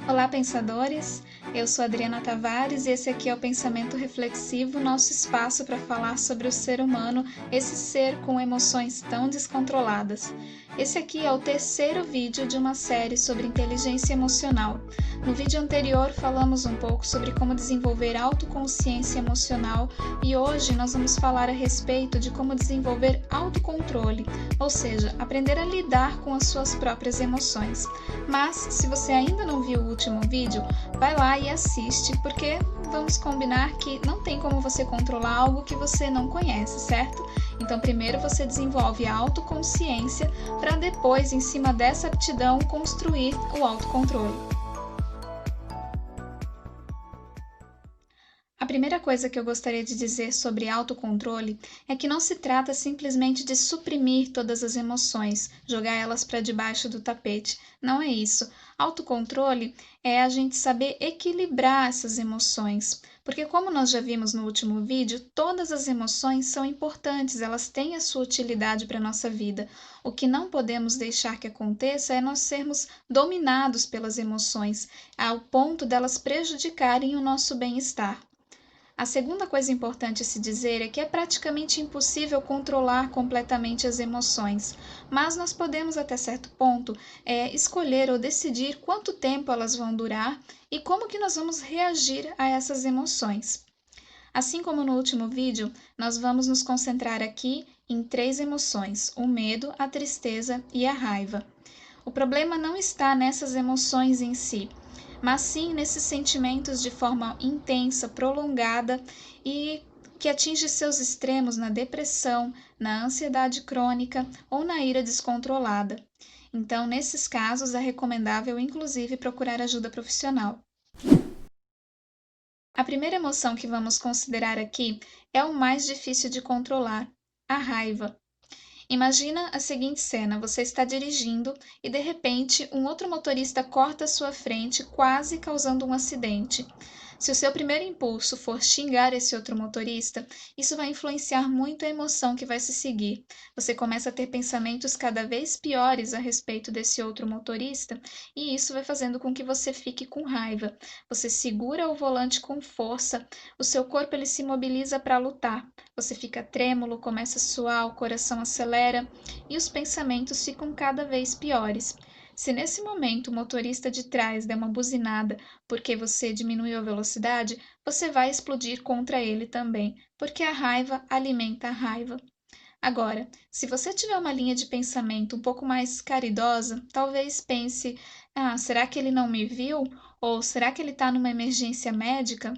Olá, pensadores! Eu sou Adriana Tavares e esse aqui é o Pensamento Reflexivo, nosso espaço para falar sobre o ser humano, esse ser com emoções tão descontroladas. Esse aqui é o terceiro vídeo de uma série sobre inteligência emocional. No vídeo anterior falamos um pouco sobre como desenvolver autoconsciência emocional e hoje nós vamos falar a respeito de como desenvolver autocontrole, ou seja, aprender a lidar com as suas próprias emoções. Mas, se você ainda não viu o último vídeo, vai lá e assiste, porque vamos combinar que não tem como você controlar algo que você não conhece, certo? Então, primeiro você desenvolve a autoconsciência para depois, em cima dessa aptidão, construir o autocontrole. A primeira coisa que eu gostaria de dizer sobre autocontrole é que não se trata simplesmente de suprimir todas as emoções, jogar elas para debaixo do tapete. Não é isso. Autocontrole é a gente saber equilibrar essas emoções. Porque, como nós já vimos no último vídeo, todas as emoções são importantes, elas têm a sua utilidade para a nossa vida. O que não podemos deixar que aconteça é nós sermos dominados pelas emoções, ao ponto delas prejudicarem o nosso bem-estar. A segunda coisa importante a se dizer é que é praticamente impossível controlar completamente as emoções, mas nós podemos até certo ponto escolher ou decidir quanto tempo elas vão durar e como que nós vamos reagir a essas emoções. Assim como no último vídeo, nós vamos nos concentrar aqui em 3 emoções: o medo, a tristeza e a raiva. O problema não está nessas emoções em si, mas sim nesses sentimentos de forma intensa, prolongada e que atinge seus extremos na depressão, na ansiedade crônica ou na ira descontrolada. Então, nesses casos, é recomendável, inclusive, procurar ajuda profissional. A primeira emoção que vamos considerar aqui é o mais difícil de controlar: a raiva. Imagina a seguinte cena: você está dirigindo e de repente um outro motorista corta a sua frente, quase causando um acidente. Se o seu primeiro impulso for xingar esse outro motorista, isso vai influenciar muito a emoção que vai se seguir. Você começa a ter pensamentos cada vez piores a respeito desse outro motorista, e isso vai fazendo com que você fique com raiva. Você segura o volante com força, o seu corpo ele se mobiliza para lutar. Você fica trêmulo, começa a suar, o coração acelera e os pensamentos ficam cada vez piores. Se nesse momento o motorista de trás der uma buzinada porque você diminuiu a velocidade, você vai explodir contra ele também, porque a raiva alimenta a raiva. Agora, se você tiver uma linha de pensamento um pouco mais caridosa, talvez pense: será que ele não me viu? Ou será que ele está numa emergência médica?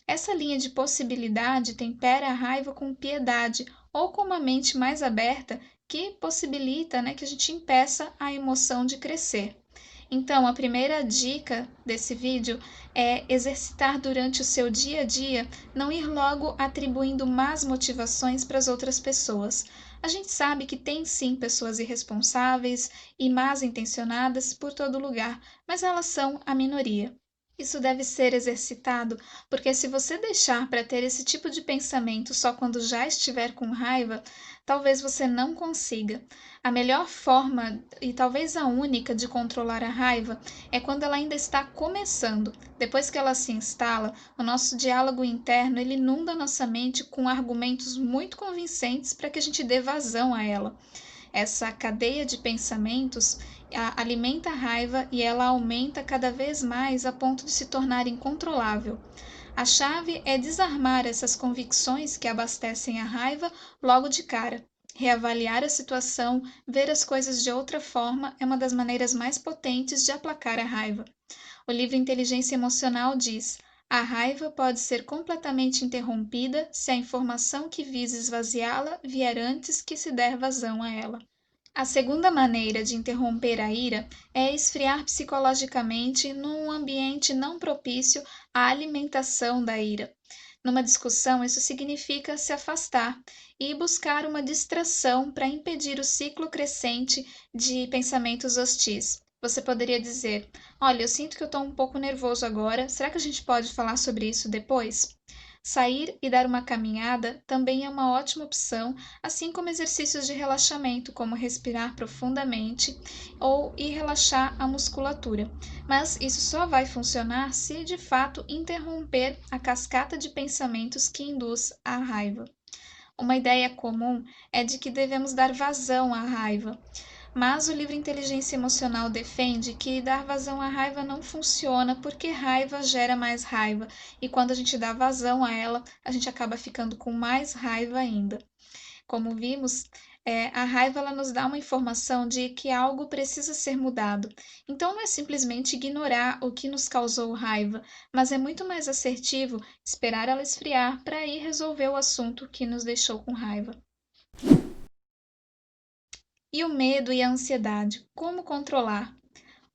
Essa linha de possibilidade tempera a raiva com piedade ou com uma mente mais aberta que possibilita, que a gente impeça a emoção de crescer. Então, a primeira dica desse vídeo é exercitar durante o seu dia a dia, não ir logo atribuindo más motivações para as outras pessoas. A gente sabe que tem sim pessoas irresponsáveis e más intencionadas por todo lugar, mas elas são a minoria. Isso deve ser exercitado, porque se você deixar para ter esse tipo de pensamento só quando já estiver com raiva, talvez você não consiga. A melhor forma, e talvez a única, de controlar a raiva é quando ela ainda está começando. Depois que ela se instala, o nosso diálogo interno ele inunda nossa mente com argumentos muito convincentes para que a gente dê vazão a ela. Essa cadeia de pensamentos alimenta a raiva e ela aumenta cada vez mais a ponto de se tornar incontrolável. A chave é desarmar essas convicções que abastecem a raiva logo de cara. Reavaliar a situação, ver as coisas de outra forma é uma das maneiras mais potentes de aplacar a raiva. O livro Inteligência Emocional diz: a raiva pode ser completamente interrompida se a informação que visa esvaziá-la vier antes que se der vazão a ela. A segunda maneira de interromper a ira é esfriar psicologicamente num ambiente não propício à alimentação da ira. Numa discussão, isso significa se afastar e buscar uma distração para impedir o ciclo crescente de pensamentos hostis. Você poderia dizer: olha, eu sinto que eu estou um pouco nervoso agora, será que a gente pode falar sobre isso depois? Sair e dar uma caminhada também é uma ótima opção, assim como exercícios de relaxamento, como respirar profundamente ou ir relaxar a musculatura. Mas isso só vai funcionar se de fato interromper a cascata de pensamentos que induz à raiva. Uma ideia comum é de que devemos dar vazão à raiva, mas o livro Inteligência Emocional defende que dar vazão à raiva não funciona porque raiva gera mais raiva e quando a gente dá vazão a ela, a gente acaba ficando com mais raiva ainda. Como vimos, a raiva ela nos dá uma informação de que algo precisa ser mudado. Então não é simplesmente ignorar o que nos causou raiva, mas é muito mais assertivo esperar ela esfriar para ir resolver o assunto que nos deixou com raiva. E o medo e a ansiedade, como controlar?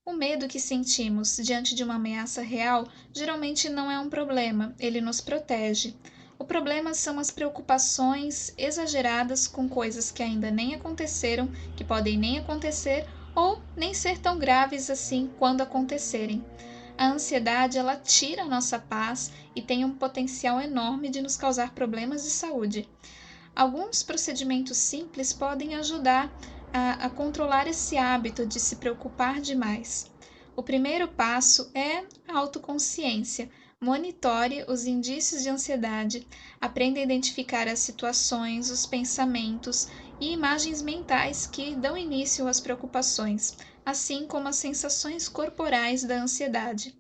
O medo que sentimos diante de uma ameaça real geralmente não é um problema, ele nos protege. O problema são as preocupações exageradas com coisas que ainda nem aconteceram, que podem nem acontecer ou nem ser tão graves assim quando acontecerem. A ansiedade, ela tira a nossa paz e tem um potencial enorme de nos causar problemas de saúde. Alguns procedimentos simples podem ajudar a controlar esse hábito de se preocupar demais. O primeiro passo é a autoconsciência. Monitore os indícios de ansiedade, aprenda a identificar as situações, os pensamentos e imagens mentais que dão início às preocupações, assim como as sensações corporais da ansiedade.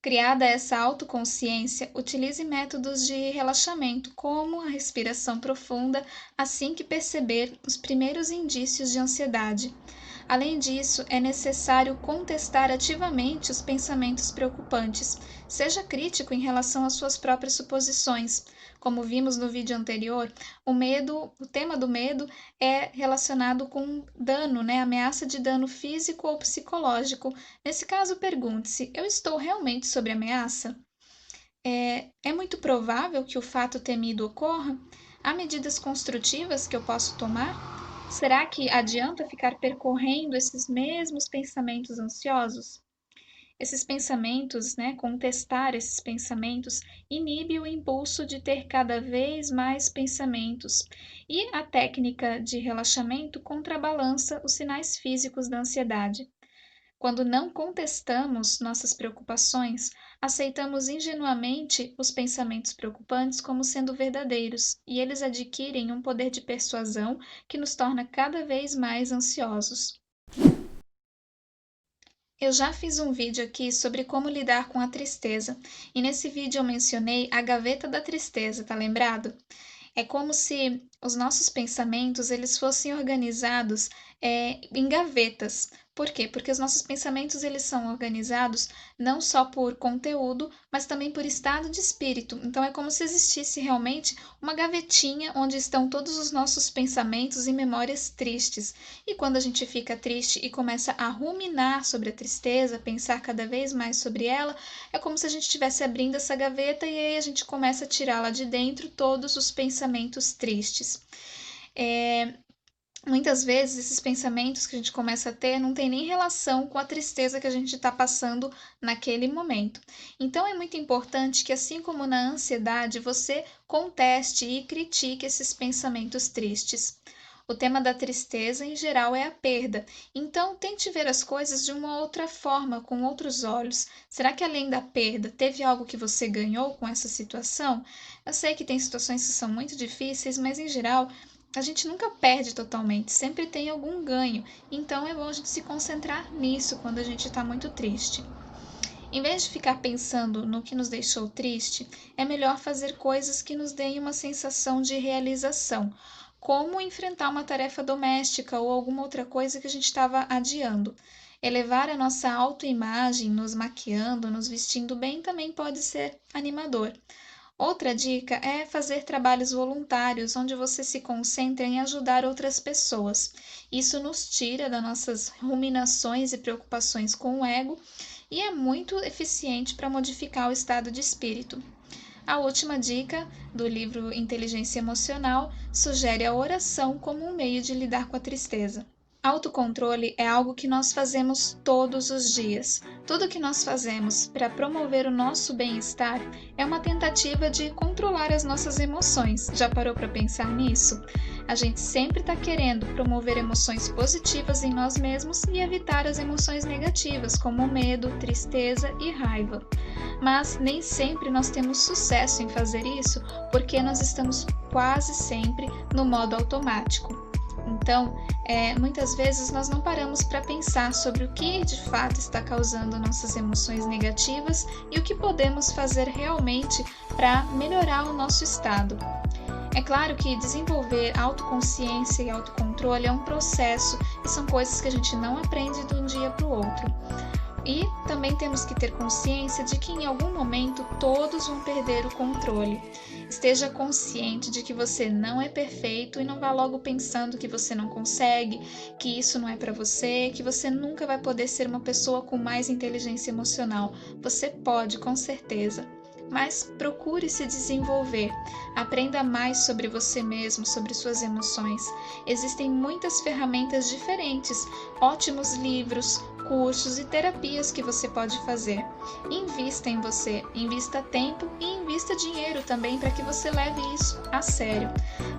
Criada essa autoconsciência, utilize métodos de relaxamento, como a respiração profunda, assim que perceber os primeiros indícios de ansiedade. Além disso, é necessário contestar ativamente os pensamentos preocupantes. Seja crítico em relação às suas próprias suposições. Como vimos no vídeo anterior, o tema do medo é relacionado com dano, né? Ameaça de dano físico ou psicológico. Nesse caso, pergunte-se: eu estou realmente sob ameaça? É muito provável que o fato temido ocorra? Há medidas construtivas que eu posso tomar? Será que adianta ficar percorrendo esses mesmos pensamentos ansiosos? Esses pensamentos, né, contestar esses pensamentos, inibe o impulso de ter cada vez mais pensamentos. E a técnica de relaxamento contrabalança os sinais físicos da ansiedade. Quando não contestamos nossas preocupações, aceitamos ingenuamente os pensamentos preocupantes como sendo verdadeiros, e eles adquirem um poder de persuasão que nos torna cada vez mais ansiosos. Eu já fiz um vídeo aqui sobre como lidar com a tristeza, e nesse vídeo eu mencionei a gaveta da tristeza, tá lembrado? É como se os nossos pensamentos eles fossem organizados em gavetas. Por quê? Porque os nossos pensamentos eles são organizados não só por conteúdo, mas também por estado de espírito. Então é como se existisse realmente uma gavetinha onde estão todos os nossos pensamentos e memórias tristes. E quando a gente fica triste e começa a ruminar sobre a tristeza, pensar cada vez mais sobre ela, é como se a gente estivesse abrindo essa gaveta e aí a gente começa a tirar lá de dentro todos os pensamentos tristes. Muitas vezes esses pensamentos que a gente começa a ter não tem nem relação com a tristeza que a gente está passando naquele momento. Então é muito importante que, assim como na ansiedade, você conteste e critique esses pensamentos tristes. O tema da tristeza, em geral, é a perda. Então, tente ver as coisas de uma outra forma, com outros olhos. Será que além da perda, teve algo que você ganhou com essa situação? Eu sei que tem situações que são muito difíceis, mas em geral, a gente nunca perde totalmente, sempre tem algum ganho. Então, é bom a gente se concentrar nisso quando a gente está muito triste. Em vez de ficar pensando no que nos deixou triste, é melhor fazer coisas que nos deem uma sensação de realização, como enfrentar uma tarefa doméstica ou alguma outra coisa que a gente estava adiando. Elevar a nossa autoimagem, nos maquiando, nos vestindo bem, também pode ser animador. Outra dica é fazer trabalhos voluntários, onde você se concentra em ajudar outras pessoas. Isso nos tira das nossas ruminações e preocupações com o ego e é muito eficiente para modificar o estado de espírito. A última dica do livro Inteligência Emocional sugere a oração como um meio de lidar com a tristeza. Autocontrole é algo que nós fazemos todos os dias. Tudo que nós fazemos para promover o nosso bem-estar é uma tentativa de controlar as nossas emoções. Já parou para pensar nisso? A gente sempre está querendo promover emoções positivas em nós mesmos e evitar as emoções negativas, como medo, tristeza e raiva. Mas nem sempre nós temos sucesso em fazer isso, porque nós estamos quase sempre no modo automático. Então, muitas vezes nós não paramos para pensar sobre o que de fato está causando nossas emoções negativas e o que podemos fazer realmente para melhorar o nosso estado. É claro que desenvolver autoconsciência e autocontrole é um processo e são coisas que a gente não aprende de um dia para o outro. E também temos que ter consciência de que em algum momento todos vão perder o controle. Esteja consciente de que você não é perfeito e não vá logo pensando que você não consegue, que isso não é para você, que você nunca vai poder ser uma pessoa com mais inteligência emocional. Você pode, com certeza. Mas procure se desenvolver. Aprenda mais sobre você mesmo, sobre suas emoções. Existem muitas ferramentas diferentes, ótimos livros, cursos e terapias que você pode fazer. Invista em você, invista tempo e invista dinheiro também para que você leve isso a sério.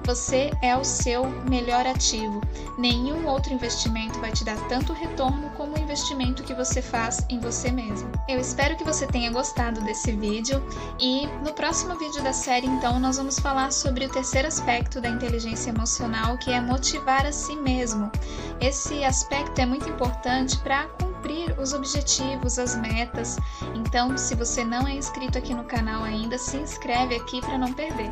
Você é o seu melhor ativo. Nenhum outro investimento vai te dar tanto retorno como o investimento que você faz em você mesmo. Eu espero que você tenha gostado desse vídeo e no próximo vídeo da série, então, nós vamos falar sobre o terceiro aspecto da inteligência emocional, que é motivar a si mesmo. Esse aspecto é muito importante para cumprir os objetivos, as metas. Então, se você não é inscrito aqui no canal ainda, se inscreve aqui para não perder.